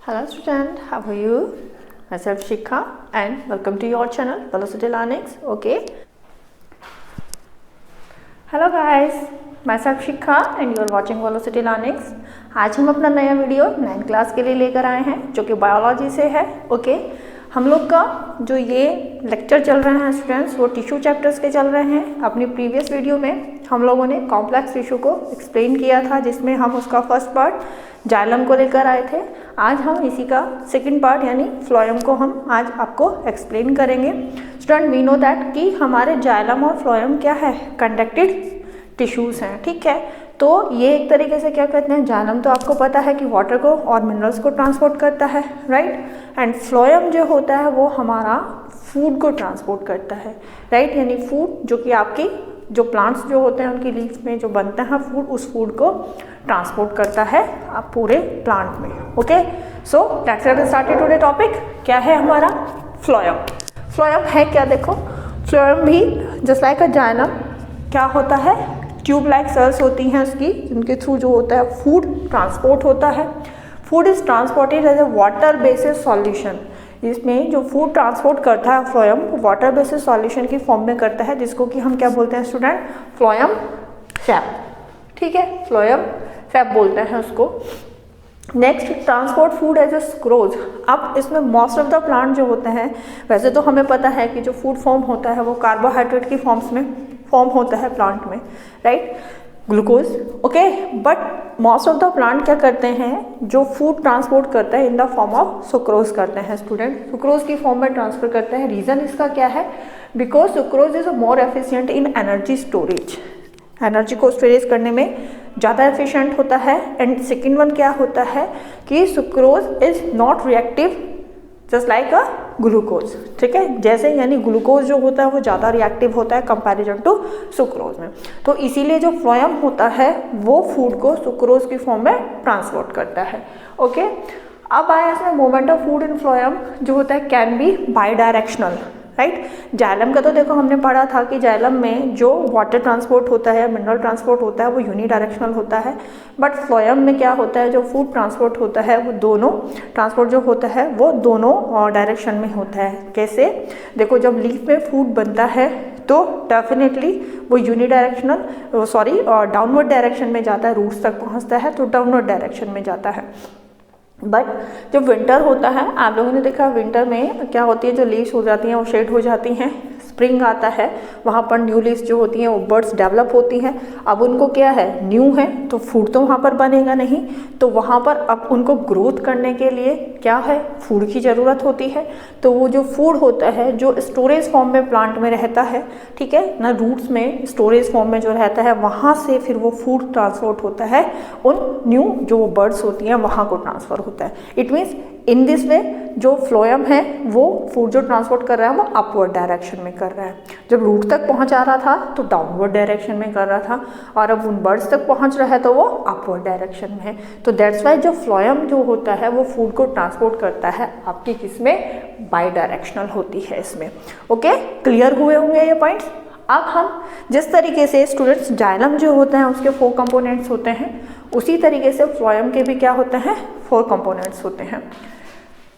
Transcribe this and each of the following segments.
Hello student, how are you? Myself Shikha and welcome to your channel Velocity Learnings. Okay. Hello guys, myself Shikha and you are watching Velocity Learnings. आज हम अपना नया video 9th class के लिए लेकर आए हैं जो कि बायोलॉजी से है. ओके हम लोग का जो ये लेक्चर चल रहे हैं स्टूडेंट्स वो टिश्यू चैप्टर्स के चल रहे हैं. अपनी प्रीवियस वीडियो में हम लोगों ने कॉम्प्लेक्स टिश्यू को एक्सप्लेन किया था जिसमें हम उसका फर्स्ट पार्ट जाइलम को लेकर आए थे. आज हम इसी का सेकंड पार्ट यानी फ्लोएम को हम आज आपको एक्सप्लेन करेंगे. स्टूडेंट वी नो दैट कि हमारे जाइलम और फ्लोएम क्या है, कंडक्टेड टिश्यूज़ हैं. ठीक है, तो ये एक तरीके से क्या कहते हैं, जाइलम तो आपको पता है कि वाटर को और मिनरल्स को ट्रांसपोर्ट करता है, राइट. एंड फ्लोएम जो होता है वो हमारा फूड को ट्रांसपोर्ट करता है, राइट. यानी फूड जो कि आपकी जो प्लांट्स जो होते हैं उनकी लीफ में जो बनता है फूड, उस फूड को ट्रांसपोर्ट करता है आप पूरे प्लांट में. Okay so let's get started. Today topic क्या है हमारा, फ्लोएम. फ्लोएम है क्या, देखो फ्लोएम भी जस्ट लाइक अ जाइलम क्या होता है, ट्यूब लाइक सेल्स होती हैं उसकी जिनके थ्रू जो होता है फूड ट्रांसपोर्ट होता है. Food is transported as a water basis solution. इसमें जो फूड ट्रांसपोर्ट करता है फ्लोएम वाटर बेसिस सॉल्यूशन की फॉर्म में करता है जिसको कि हम क्या बोलते हैं स्टूडेंट, फ्लोएम सैप. ठीक है, फ्लोएम सैप बोलते हैं उसको. Next transport food as a sucrose. अब इसमें मोस्ट ऑफ द प्लांट जो होते हैं, वैसे तो हमें पता है कि जो फूड फॉर्म होता है वो कार्बोहाइड्रेट की फॉर्म्स में फॉर्म होता है प्लांट में, right, glucose. Okay but most of the plant क्या करते हैं, जो फूड ट्रांसपोर्ट करता है इन द फॉर्म ऑफ सुक्रोज करते हैं स्टूडेंट, सुक्रोज की फॉर्म में ट्रांसफर करते हैं. रीज़न इसका क्या है, because sucrose is more efficient in energy storage. Energy को स्टोरेज करने में ज़्यादा एफिशिएंट होता है. एंड सेकेंड वन क्या होता है कि sucrose is not reactive just like a glucose. ठीक है, जैसे यानी ग्लूकोज जो होता है वो ज़्यादा रिएक्टिव होता है कंपैरिजन टू सुक्रोज में. तो इसीलिए जो फ्लोएम होता है वो फूड को सुक्रोज की फॉर्म में ट्रांसपोर्ट करता है. ओके अब आया इसमें movement of food in phloem जो होता है can be by directional, right. Xylem का तो देखो हमने पढ़ा था कि जाइलम में जो वाटर ट्रांसपोर्ट होता है, मिनरल ट्रांसपोर्ट होता है वो यूनिडायरेक्शनल होता है. बट फ्लोएम में क्या होता है, जो फूड ट्रांसपोर्ट होता है वो दोनों ट्रांसपोर्ट जो होता है वो दोनों डायरेक्शन में होता है. कैसे, देखो जब लीफ में फूड बनता है तो डेफिनेटली वो यूनिडायरेक्शनल डाउनवर्ड डायरेक्शन में जाता है, रूट्स तक पहुँचता है तो डाउनवर्ड डायरेक्शन में जाता है. बट जब विंटर होता है, आप लोगों ने देखा विंटर में क्या होती है, जो लीव्स हो जाती हैं वो शेड हो जाती हैं, स्प्रिंग आता है, वहाँ पर न्यू लीव्स जो होती हैं वो बर्ड्स डेवलप होती हैं. अब उनको क्या है, न्यू है तो फूड तो वहाँ पर बनेगा नहीं, तो वहाँ पर अब उनको ग्रोथ करने के लिए क्या है, फूड की ज़रूरत होती है. तो वो जो फूड होता है जो स्टोरेज फॉर्म में प्लांट में रहता है, ठीक है ना, रूट्स में स्टोरेज फॉर्म में जो रहता है वहाँ से फिर वो फूड ट्रांसपोर्ट होता है उन न्यू जो बर्ड्स होती हैं वहाँ को ट्रांसफ़र होता है. It means in this way जो फ्लोएम है वो फूड जो ट्रांसपोर्ट कर रहा है वो अपवर्ड डायरेक्शन में कर रहा है. जब रूट तक पहुंचा रहा था तो डाउनवर्ड डायरेक्शन में कर रहा था, और अब उन बर्ड्स तक पहुंच रहा है तो वो अपवर्ड डायरेक्शन में है. तो दैट्स वाई जो फ्लोएम जो होता है वो फूड को ट्रांसपोर्ट करता है आपकी किसमें, बाई डायरेक्शनल होती है इसमें. ओके क्लियर हुए होंगे ये पॉइंट्स. अब हम जिस तरीके से स्टूडेंट्स जाइलम जो होते हैं उसके 4 कंपोनेंट्स होते हैं, उसी तरीके से फ्लोएम के भी क्या होते हैं, 4 कंपोनेंट्स होते हैं.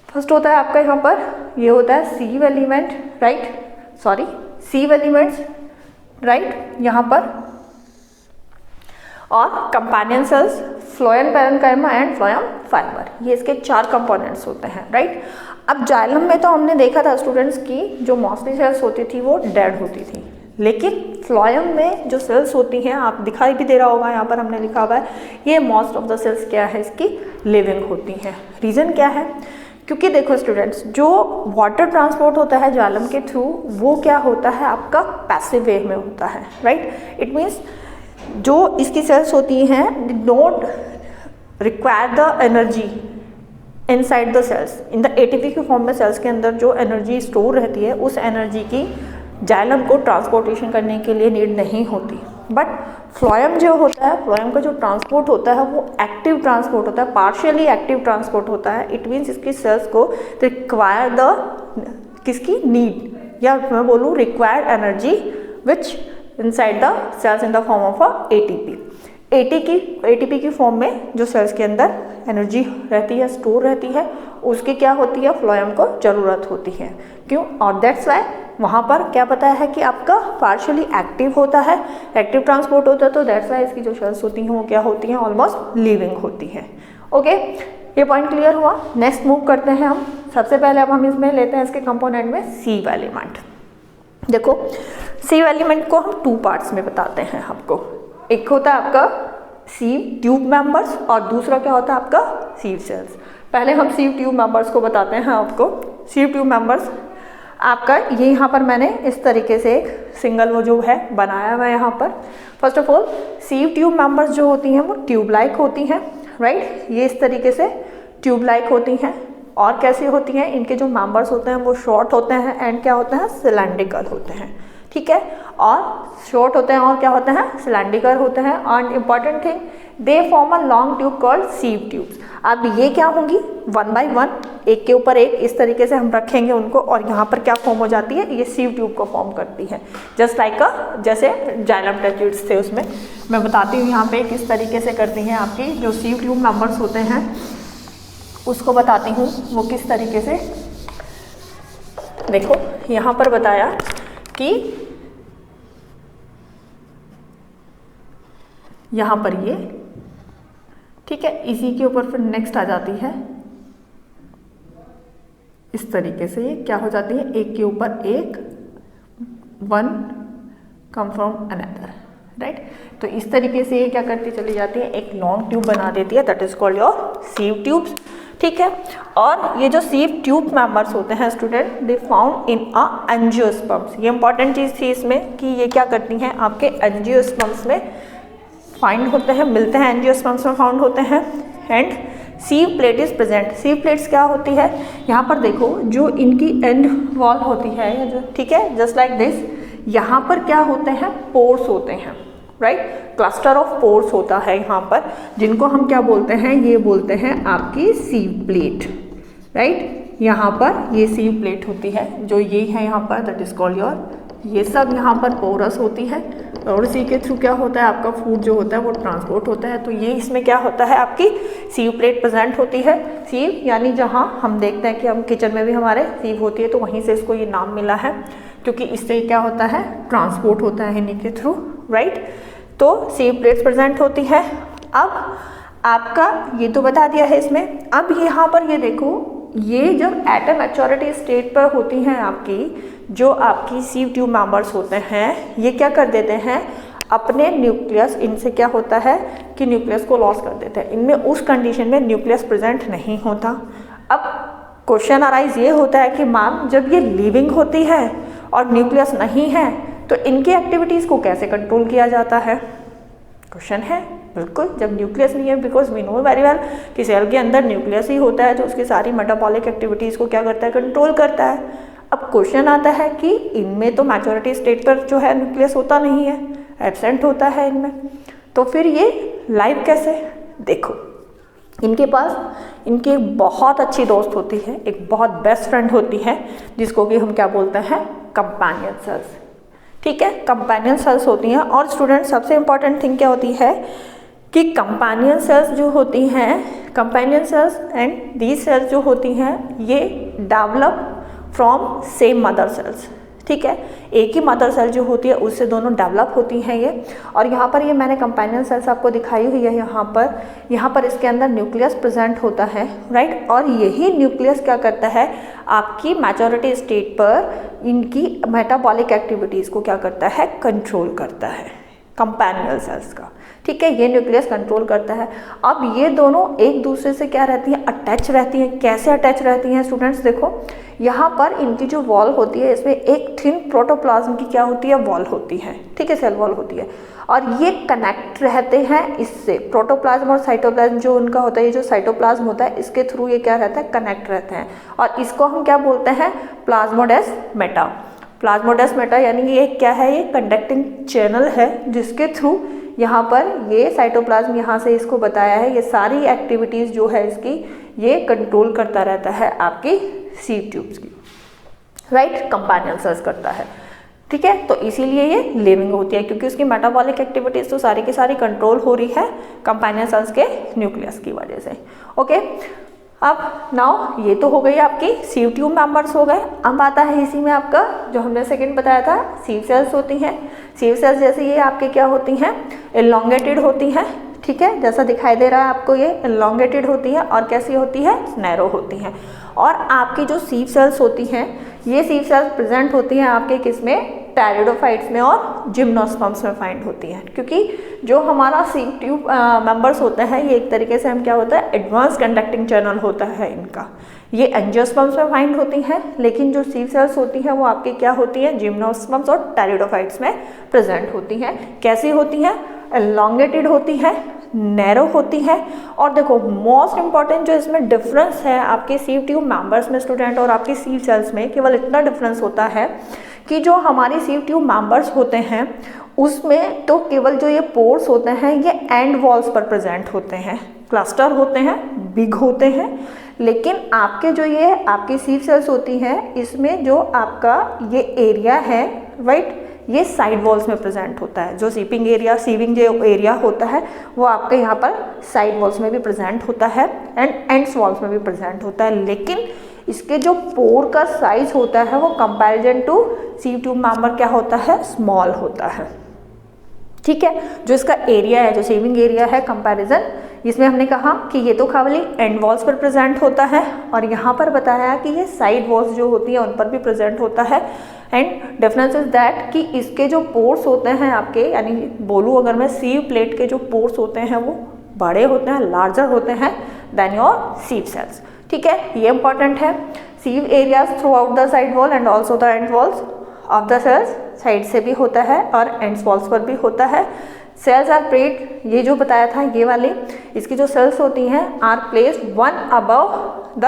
फर्स्ट होता है आपका यहाँ पर ये होता है सीव एलिमेंट, राइट, सीव एलिमेंट्स, राइट यहाँ पर, और companion cells, phloem parenchyma and phloem fibre. ये इसके 4 कंपोनेंट्स होते हैं, राइट. अब जाइलम में तो हमने देखा था स्टूडेंट्स की जो मोस्टली सेल्स होती थी वो डेड होती थी, लेकिन फ्लोएम में जो सेल्स होती हैं, आप दिखाई भी दे रहा होगा यहाँ पर हमने लिखा हुआ है, ये मोस्ट ऑफ द सेल्स क्या है इसकी, लिविंग होती हैं. रीज़न क्या है, क्योंकि देखो स्टूडेंट्स जो वाटर ट्रांसपोर्ट होता है जाइलम के थ्रू वो क्या होता है आपका पैसिव वे में होता है, राइट. इट मीन्स जो इसकी सेल्स होती हैं did not require the energy inside the cells. In the ATP की फॉर्म में सेल्स के अंदर जो एनर्जी स्टोर रहती है उस एनर्जी की जाइलम को ट्रांसपोर्टेशन करने के लिए नीड नहीं होती. बट फ्लोएम जो होता है, फ्लोएम का जो ट्रांसपोर्ट होता है वो एक्टिव ट्रांसपोर्ट होता है, पार्शियली एक्टिव ट्रांसपोर्ट होता है. इट मीन्स इसकी सेल्स को रिक्वायर द किसकी नीड, या मैं बोलूँ required energy which inside the cells in the form of a ATP. ATP की फॉर्म में जो सेल्स के अंदर एनर्जी रहती है, स्टोर रहती है, उसकी क्या होती है, फ्लोएम को ज़रूरत होती है। क्यों? और दैट्स वाई वहाँ पर क्या बताया है कि आपका पार्शियली एक्टिव होता है, एक्टिव ट्रांसपोर्ट होता है, तो दैट्स वाई इसकी जो सेल्स होती हैं वो क्या होती हैं, ऑलमोस्ट लिविंग होती हैं। ओके, ये पॉइंट क्लियर हुआ। नेक्स्ट मूव करते हैं हम। सबसे पहले अब हम इसमें लेते हैं इसके कंपोनेंट में सी एलिमेंट। देखो सी एलिमेंट को हम 2 पार्ट्स में बताते हैं आपको। एक होता है आपका सीव ट्यूब मेंबर्स और दूसरा क्या होता है आपका सीव सेल्स। पहले हम सीव ट्यूब मेंबर्स को बताते हैं आपको। सीव ट्यूब मेंबर्स आपका ये यहाँ पर मैंने इस तरीके से एक सिंगल वो जो है बनाया हुआ है यहाँ पर। First of all sieve tube members जो होती हैं वो ट्यूब लाइक होती हैं, राइट। ये इस तरीके से ट्यूब लाइक होती हैं। और कैसे होती हैं, इनके जो मेंबर्स होते हैं वो शॉर्ट होते हैं एंड क्या होते हैं, सिलेंड्रिकल होते हैं, ठीक है। और शॉर्ट होते हैं और क्या होते हैं, सिलेंड्रिकल होते हैं। और important thing, they form a long tube called sieve tubes. अब ये क्या होंगी, 1 बाय 1 एक के ऊपर एक इस तरीके से हम रखेंगे उनको, और यहाँ पर क्या फॉर्म हो जाती है, ये सीव ट्यूब को फॉर्म करती है। जस्ट लाइक जैसे जाइलम टेट्रिड्स थे उसमें, मैं बताती हूँ यहाँ पे किस तरीके से करती हैं आपकी जो सीव ट्यूब मेंबर्स होते हैं, उसको बताती हूँ वो किस तरीके से। देखो यहाँ पर बताया कि यहाँ पर ये, ठीक है, इसी के ऊपर फिर नेक्स्ट आ जाती है इस तरीके से, ये क्या हो जाती है, एक के ऊपर एक, one come from another, right. तो इस तरीके से ये क्या करती चली जाती है, एक लॉन्ग ट्यूब बना देती है, that is called your sieve tubes, ठीक है। और ये जो सीव ट्यूब मेंबर्स होते हैं student, they found in a angiosperms. ये इंपॉर्टेंट चीज़ थी इसमें कि ये क्या करती हैं, आपके एंजियोस्पर्म्स में फाइंड होते हैं, मिलते हैं, एंजियोस्पर्म्स में फाउंड होते हैं। And sieve plate is present. Sieve plates क्या होती है, यहाँ पर देखो जो इनकी एंड वॉल होती है, ये जो, ठीक है, जस्ट लाइक दिस, यहाँ पर क्या होते हैं, पोर्स होते हैं, राइट। क्लस्टर ऑफ पोर्स होता है यहाँ पर, जिनको हम क्या बोलते हैं, ये बोलते हैं आपकी सीव प्लेट, राइट। यहाँ पर ये सीव प्लेट होती है, जो ये है यहाँ पर, दैट इज कॉल्ड योर, ये सब यहाँ पर पोरस होती है, और इसी के थ्रू क्या होता है, आपका फूड जो होता है वो ट्रांसपोर्ट होता है। तो ये इसमें क्या होता है, आपकी सीव प्लेट प्रेजेंट होती है। सीव यानी जहाँ हम देखते हैं कि हम किचन में भी हमारे सीव होती है, तो वहीं से इसको ये नाम मिला है, क्योंकि इससे क्या होता है, ट्रांसपोर्ट होता है इन्हीं के थ्रू, राइट। तो सीव प्लेट्स प्रेजेंट होती है। अब आपका ये तो बता दिया है इसमें। अब यहाँ पर ये देखो, ये जब एटम मैच्योरिटी स्टेट पर होती हैं आपकी, जो आपकी सीव ट्यूब मेंबर्स होते हैं, ये क्या कर देते हैं, अपने न्यूक्लियस, इनसे क्या होता है कि न्यूक्लियस को लॉस कर देते हैं। इनमें उस कंडीशन में न्यूक्लियस प्रेजेंट नहीं होता। अब क्वेश्चन अराइज ये होता है कि मैम जब ये लिविंग होती है और न्यूक्लियस नहीं है, तो इनकी एक्टिविटीज़ को कैसे कंट्रोल किया जाता है, क्वेश्चन है। बिल्कुल, जब न्यूक्लियस नहीं है, because we know very well कि सेल के अंदर न्यूक्लियस ही होता है जो उसकी सारी मेटाबॉलिक एक्टिविटीज़ को क्या करता है, कंट्रोल करता है। अब क्वेश्चन आता है कि इनमें तो मैच्योरिटी स्टेट पर जो है न्यूक्लियस होता नहीं है, एब्सेंट होता है इनमें, तो फिर ये लाइव कैसे। देखो इनके पास इनकी एक बहुत अच्छी दोस्त होती है, एक बहुत बेस्ट फ्रेंड होती है, जिसको कि हम क्या बोलते हैं, कंपेनियन सेल्स, ठीक है। कंपेनियन सेल्स होती हैं। और स्टूडेंट सबसे इंपॉर्टेंट थिंग क्या होती है कि कंपेनियन सेल्स जो होती हैं, companion cells and these cells जो होती हैं, ये develop from same mother cells, ठीक है। एक ही मदर सेल जो होती है उससे दोनों डेवलप होती हैं ये। और यहाँ पर ये मैंने कंपेनियन सेल्स आपको दिखाई हुई है, यहाँ पर इसके अंदर न्यूक्लियस प्रेजेंट होता है, राइट। और यही न्यूक्लियस क्या करता है, आपकी मैच्योरिटी स्टेट पर इनकी मेटाबॉलिक एक्टिविटीज़ को क्या करता है, कंट्रोल करता है, कंपेनियन सेल्स का, ठीक है। ये न्यूक्लियस कंट्रोल करता है। अब ये दोनों एक दूसरे से क्या रहती हैं, अटैच रहती हैं। कैसे अटैच रहती हैं स्टूडेंट्स, देखो यहाँ पर इनकी जो वॉल होती है, इसमें एक थिन प्रोटोप्लाज्म की क्या होती है, वॉल होती है, ठीक है, सेल वॉल होती है। और ये कनेक्ट रहते हैं इससे, प्रोटोप्लाज्म और साइटोप्लाज्म जो उनका होता है, ये जो साइटोप्लाज्म होता है इसके थ्रू ये क्या रहता है, कनेक्ट रहते हैं। और इसको हम क्या बोलते हैं, प्लाज्मोडेस्माटा। प्लाज्मोडेस्माटा यानी ये क्या है, ये कंडक्टिंग चैनल है, जिसके थ्रू यहाँ पर ये साइटोप्लाज्म, यहाँ से इसको बताया है, ये सारी एक्टिविटीज़ जो है इसकी, ये कंट्रोल करता रहता है आपकी सीव ट्यूब्स की, राइट। कंपेनियन सेल्स करता है। ठीक है। तो इसीलिए ये लिविंग होती है, क्योंकि उसकी मेटाबॉलिक एक्टिविटीज तो सारी की सारी कंट्रोल हो रही है कंपाइनियन सेल्स के न्यूक्लियस की वजह से। ओके, अब नाउ ये तो हो गई आपकी सीव ट्यूब मेंबर्स हो गए। अब आता है इसी में आपका जो हमने सेकंड बताया था, सीव सेल्स होती हैं। सीव सेल्स जैसे ये आपके क्या होती हैं, एलोंगेटेड होती हैं, ठीक है, जैसा दिखाई दे रहा है आपको ये एलोंगेटेड होती है और कैसी होती है, नैरो होती हैं। और आपकी जो सीव सेल्स होती हैं, ये सीव सेल्स प्रेजेंट होती हैं आपके किसमें, टेरिडोफाइट्स में और जिम्नोस्पर्म्स में फाइंड होती हैं। क्योंकि जो हमारा सीव ट्यूब मेंबर्स होते हैं ये एक तरीके से हम क्या होता है, एडवांस कंडक्टिंग चैनल होता है इनका। ये एंजियोस्पर्म्स में फाइंड होती हैं, लेकिन जो सीव सेल्स होती हैं वो आपकी क्या होती हैं, जिम्नोस्पर्म्स और टेरिडोफाइट्स में प्रेजेंट होती हैं। कैसी होती हैं, एलोंगेटेड होती है, नैरो होती है। और देखो मोस्ट इंपॉर्टेंट जो इसमें डिफरेंस है आपके सीव ट्यूब मेंबर्स में स्टूडेंट और आपके सीव सेल्स में, केवल इतना डिफरेंस होता है कि जो हमारी सीव ट्यूब मेंबर्स होते हैं उसमें तो केवल जो ये पोर्स होते हैं ये एंड वॉल्स पर प्रेजेंट होते हैं, क्लस्टर होते हैं, बिग होते हैं। लेकिन आपके जो ये आपकी सीव सेल्स होती हैं इसमें जो आपका ये एरिया है, राइट, ये साइड वॉल्स में प्रेजेंट होता है। जो सीविंग जो एरिया होता है वो आपके यहाँ पर साइड वॉल्स में भी प्रेजेंट होता है एंड एंड्स वॉल्स में भी प्रेजेंट होता है। लेकिन इसके जो पोर का साइज होता है वो comparison to sieve tube member क्या होता है, स्मॉल होता है, ठीक है। जो इसका एरिया है, जो सीविंग एरिया है कंपैरिजन, इसमें हमने कहा कि ये तो खाली एंड वॉल्स पर प्रेजेंट होता है और यहाँ पर बताया कि ये साइड वॉल्स जो होती हैं उन पर भी प्रेजेंट होता है। एंड डिफरेंस इज दैट कि इसके जो पोर्स होते हैं आपके, यानी बोलूँ अगर मैं सीव प्लेट के जो पोर्स होते हैं वो बड़े होते हैं, लार्जर होते हैं देन योर सीव सेल्स, ठीक है। ये इंपॉर्टेंट है। Sieve areas throughout the side wall and also the end walls of the cells, side से भी होता है और एंड्स वॉल्स पर भी होता है। सेल्स आर प्लेट, ये जो बताया था ये वाली, इसकी जो सेल्स होती हैं are placed one above the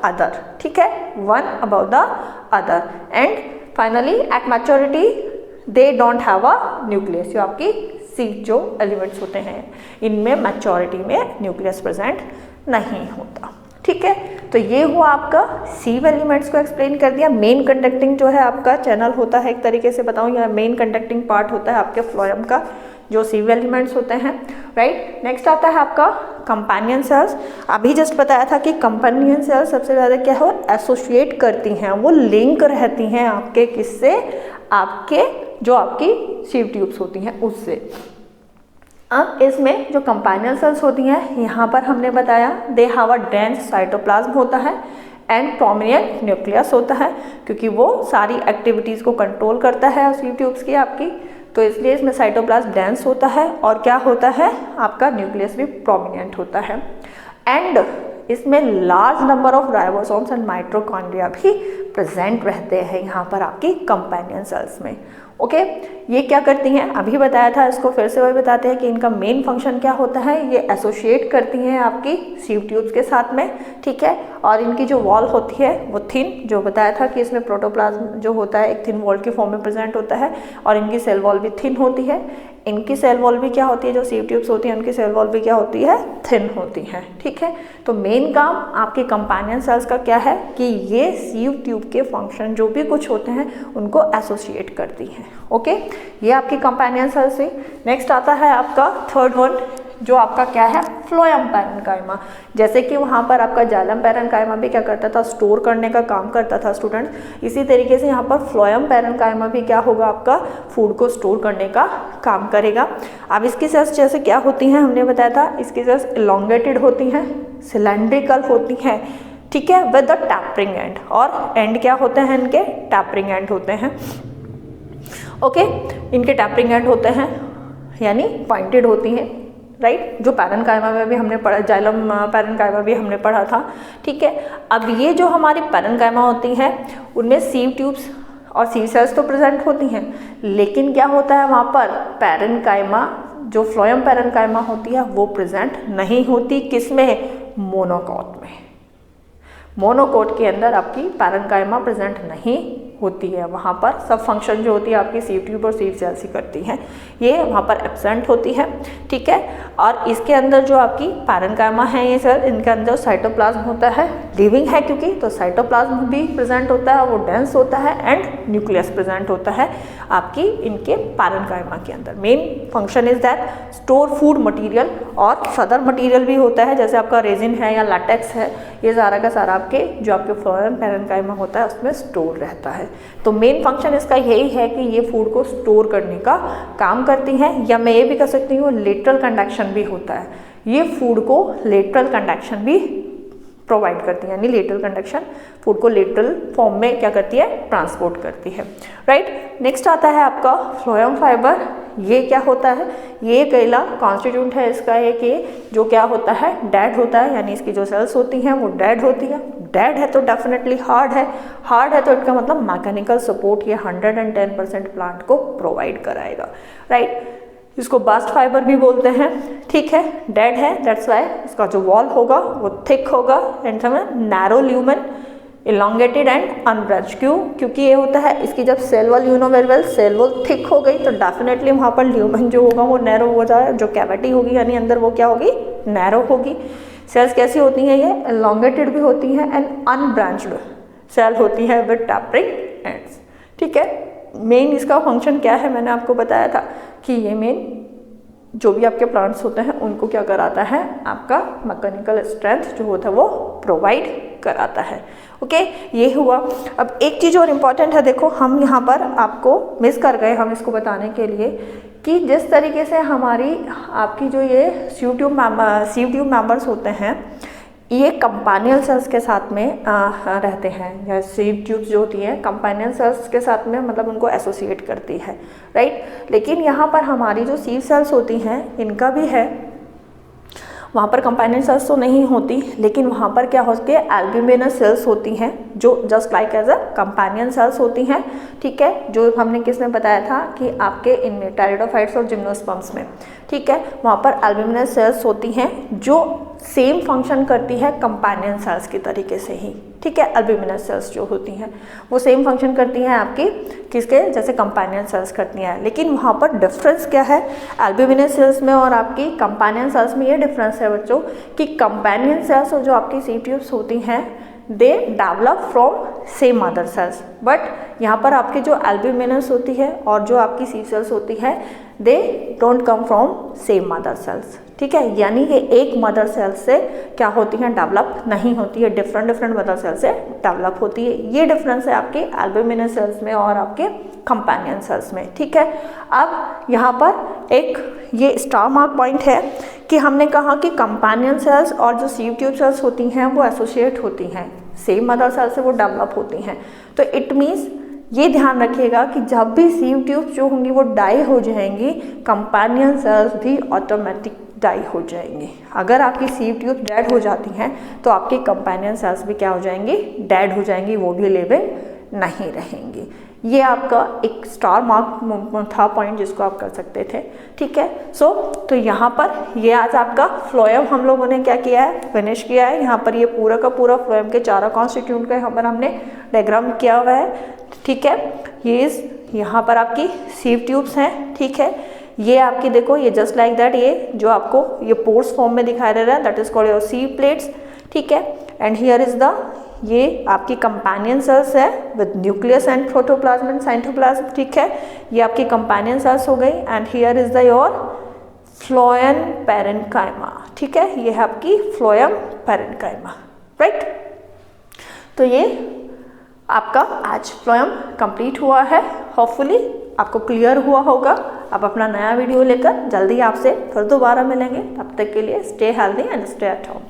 other, ठीक है, one above the other. And finally at maturity they don't have a nucleus. जो आपकी सीव जो एलिमेंट्स होते हैं इनमें मैच्योरिटी में न्यूक्लियस प्रेजेंट नहीं होता, ठीक है। तो ये हुआ आपका सीव एलिमेंट्स को एक्सप्लेन कर दिया। मेन कंडक्टिंग जो है आपका चैनल होता है, एक तरीके से बताऊँ, या मेन कंडक्टिंग पार्ट होता है आपके फ्लोएम का जो सीव एलिमेंट्स होते हैं, राइट। नेक्स्ट आता है आपका कंपेनियन सेल्स। अभी जस्ट बताया था कि कंपेनियन सेल्स सबसे ज़्यादा क्या हो, एसोसिएट करती हैं, वो लिंक रहती हैं आपके किससे, आपके जो आपकी सीव ट्यूब्स होती हैं उससे। अब इसमें जो कंपेनियन सेल्स होती हैं यहाँ पर हमने बताया they have a dense cytoplasm होता है एंड प्रोमिनेंट न्यूक्लियस होता है, क्योंकि वो सारी एक्टिविटीज़ को कंट्रोल करता है सीव ट्यूब्स की आपकी, तो इसलिए इसमें साइटोप्लाज्म डेंस होता है और क्या होता है आपका न्यूक्लियस भी प्रोमिनेंट होता है। एंड इसमें large number of ribosomes and mitochondria भी प्रेजेंट रहते हैं यहाँ पर आपकी कंपेनियन सेल्स में। ओके, ये क्या करती हैं अभी बताया था, इसको फिर से वही बताते हैं कि इनका मेन फंक्शन क्या होता है, ये एसोसिएट करती हैं आपकी सीव ट्यूब्स के साथ में, ठीक है। और इनकी जो वॉल होती है वो थिन, जो बताया था कि इसमें प्रोटोप्लाज्म जो होता है एक थिन वॉल की फॉर्म में प्रेजेंट होता है और इनकी सेल वॉल भी थिन होती है। इनकी सेल वॉल भी क्या होती है, जो सीव ट्यूब्स होती हैं उनकी सेल वॉल भी क्या होती है, थिन होती है, ठीक है। तो मेन काम आपके कंपेनियन सेल्स का क्या है कि ये सीव ट्यूब के फंक्शन जो भी कुछ होते हैं उनको एसोसिएट करती हैं। ओके, ये आपकी कंपेनियन सेल्स है। नेक्स्ट आता है आपका थर्ड वन, जो आपका क्या है, फ्लोएम पैरेन्काइमा। जैसे कि वहाँ पर आपका जाइलम पैरेन्काइमा भी क्या करता था, स्टोर करने का काम करता था स्टूडेंट, इसी तरीके से यहाँ पर फ्लोएम पैरेन्काइमा भी क्या होगा, आपका फूड को स्टोर करने का काम करेगा। अब इसकी सेल्स जैसे क्या होती हैं, हमने बताया था इसकी सेल्स एलोंगेटेड होती हैं, सिलेंड्रिकल होती हैं, ठीक है, विद द टैपरिंग एंड, और एंड क्या होते हैं इनके, टैपरिंग एंड होते हैं। ओके, इनके टैपरिंग एंड होते हैं यानी पॉइंटेड होती हैं, राइट, जो पैरेन्काइमा में भी हमने पढ़ा, जाइलम पैरेन्काइमा भी हमने पढ़ा था, ठीक है। अब ये जो हमारी पैरेन्काइमा होती हैं उनमें सीव ट्यूब्स और सीव सेल्स तो प्रेजेंट होती हैं, लेकिन क्या होता है वहाँ पर पैरेन्काइमा, जो फ्लोएम पैरेन्काइमा होती है वो प्रेजेंट नहीं होती, किसमें, मोनोकॉट में। मोनोकोट के अंदर आपकी पैरेन्काइमा प्रेजेंट नहीं होती है, वहाँ पर सब फंक्शन जो होती है आपकी सीव ट्यूब और सीव सेल्स ही करती हैं, ये वहाँ पर एब्सेंट होती है, ठीक है। और इसके अंदर जो आपकी पैरेन्काइमा है ये सेल, इनके अंदर साइटोप्लाज्म होता है लिविंग है क्योंकि, तो साइटोप्लाज्म भी प्रेजेंट होता है, वो डेंस होता है एंड न्यूक्लियस प्रेजेंट होता है आपकी इनके पैरेन्काइमा के अंदर। Main function is that store food material, और सदर मटेरियल भी होता है जैसे आपका रेजिन है या लैटेक्स है, ये सारा का सारा आपके जो आपके फ्लोएम पैरेन्काइमा होता है उसमें स्टोर रहता है। तो मेन फंक्शन इसका यही है कि ये फूड को स्टोर करने का काम करती हैं, या मैं ये भी कह सकती हूँ लेटरल कंडक्शन भी होता है, ये फूड को लेटरल कंडक्शन भी प्रोवाइड करती है, यानी लेटरल कंडक्शन फूड को लेटरल फॉर्म में क्या करती है, ट्रांसपोर्ट करती है, राइट। नेक्स्ट आता है आपका फ्लोएम फाइबर। ये क्या होता है, ये अकेला कॉन्स्टिट्यूंट है इसका है कि जो क्या होता है, डेड होता है, यानी इसकी जो सेल्स होती हैं वो डेड होती है। डेड है तो डेफिनेटली हार्ड है, हार्ड है तो इसका मतलब मैकेनिकल सपोर्ट ये 110% प्लांट को प्रोवाइड कराएगा, राइट। इसको बास्ट फाइबर भी बोलते हैं, ठीक है। डेड है दैट्स वाई इसका जो वॉल होगा वो थिक होगा and narrow lumen, elongated and unbranch. क्यों, क्योंकि ये होता है इसकी जब cell wall, you know very well, cell wall thick हो गई तो डेफिनेटली वहाँ पर ल्यूमेन जो होगा वो नैरो हो जाए, जो कैविटी होगी यानी अंदर वो क्या होगी, नैरो होगी। सेल्स कैसी होती हैं, ये इलोंगेटेड भी होती हैं एंड अनब्रांच्ड सेल होती है विद टैपरिंग एंड्स, ठीक है। मेन इसका फंक्शन क्या है, मैंने आपको बताया था कि ये मेन जो भी आपके प्लांट्स होते हैं उनको क्या कराता है, आपका मैकेनिकल स्ट्रेंथ जो होता है वो प्रोवाइड कराता है, ओके। ये हुआ। अब एक चीज़ और इम्पॉर्टेंट है, देखो हम यहाँ पर आपको मिस कर गए हम इसको बताने के लिए कि जिस तरीके से हमारी आपकी जो ये सीव ट्यूब मेंबर्स होते हैं ये कंपानियल सेल्स के साथ में रहते हैं, या सीव ट्यूब्स जो होती हैं कंपानियल सेल्स के साथ में मतलब उनको एसोसिएट करती है, राइट। लेकिन यहाँ पर हमारी जो सीव सेल्स होती हैं इनका भी है, वहाँ पर कंपानियल सेल्स तो नहीं होती, लेकिन वहाँ पर क्या होती है, एल्ब्यूमिनस सेल्स होती हैं जो just like as a companion cells होती हैं, ठीक है। जो हमने किसने बताया था कि आपके इनमें टेरिडोफाइट्स और जिम्नोस्पर्म्स में, ठीक है, वहाँ पर एल्ब्यूमिनस सेल्स होती हैं जो सेम फंक्शन करती है कंपानियन सेल्स की तरीके से ही, ठीक है। एल्ब्यूमिनस सेल्स जो होती हैं वो सेम फंक्शन करती हैं आपकी किसके जैसे कंपानियन सेल्स करती हैं, लेकिन वहाँ पर डिफरेंस क्या है एल्ब्यूमिनस सेल्स में और आपकी कंपानियन सेल्स में, ये डिफरेंस है बच्चों कि कंपानियन सेल्स और जो आपकी सीव ट्यूब्स होती हैं they develop from same mother cells, but यहाँ पर आपकी जो एल्ब्यूमिनस होती है और जो आपकी सीव सेल्स होती है they don't come from same mother cells, ठीक है। यानी कि एक मदर सेल से क्या होती हैं, डेवलप नहीं होती है, डिफरेंट मदर सेल से डेवलप होती है। ये डिफरेंस है आपके एल्ब्यूमिनस सेल्स में और आपके कंपानियन सेल्स में, ठीक है। अब यहाँ पर एक ये स्टार मार्क पॉइंट है कि हमने कहा कि कंपानियन सेल्स और जो सीव ट्यूब सेल्स होती हैं वो एसोसिएट होती हैं, सेम मदर सेल से वो डेवलप होती हैं। तो इट मीन्स ये ध्यान रखिएगा कि जब भी सीव ट्यूब्स जो होंगी वो डाई हो जाएंगी, कंपानियन सेल्स भी ऑटोमेटिक डाई हो जाएंगी। अगर आपकी सीव ट्यूब डेड हो जाती हैं तो आपकी कंपानियन सेल्स भी क्या हो जाएंगी, डेड हो जाएंगी, वो भी लिविंग नहीं रहेंगी। ये आपका एक स्टार मार्क था पॉइंट जिसको आप कर सकते थे, ठीक है। तो यहाँ पर ये आज आपका फ्लोएम हम लोगों ने क्या किया है, फिनिश किया है। यहाँ पर ये पूरा का पूरा फ्लोएम के चारों कॉन्स्टिट्यूंट का यहाँ पर हमने डायग्राम किया हुआ है, ठीक है। ये यहाँ पर आपकी सीव ट्यूब्स हैं, ठीक है। ये आपकी देखो ये जस्ट लाइक दैट, ये जो आपको ये पोर्स फॉर्म में दिखाई दे रहा है that is called your sieve plates, ठीक है। एंड हियर इज द, ये आपकी कंपानियन सेल्स है with nucleus and protoplasm and cytoplasm, ठीक है। ये आपकी कंपानियन सेल्स हो गई and here is the your phloem parenchyma, ठीक है। ये है आपकी फ्लोएम पैरेन्काइमा, राइट। तो ये आपका आज फ्लोएम कंप्लीट हुआ है, होपफुली आपको क्लियर हुआ होगा। अब अपना नया वीडियो लेकर जल्दी आपसे फिर दोबारा मिलेंगे, तब तक के लिए stay healthy and stay at home.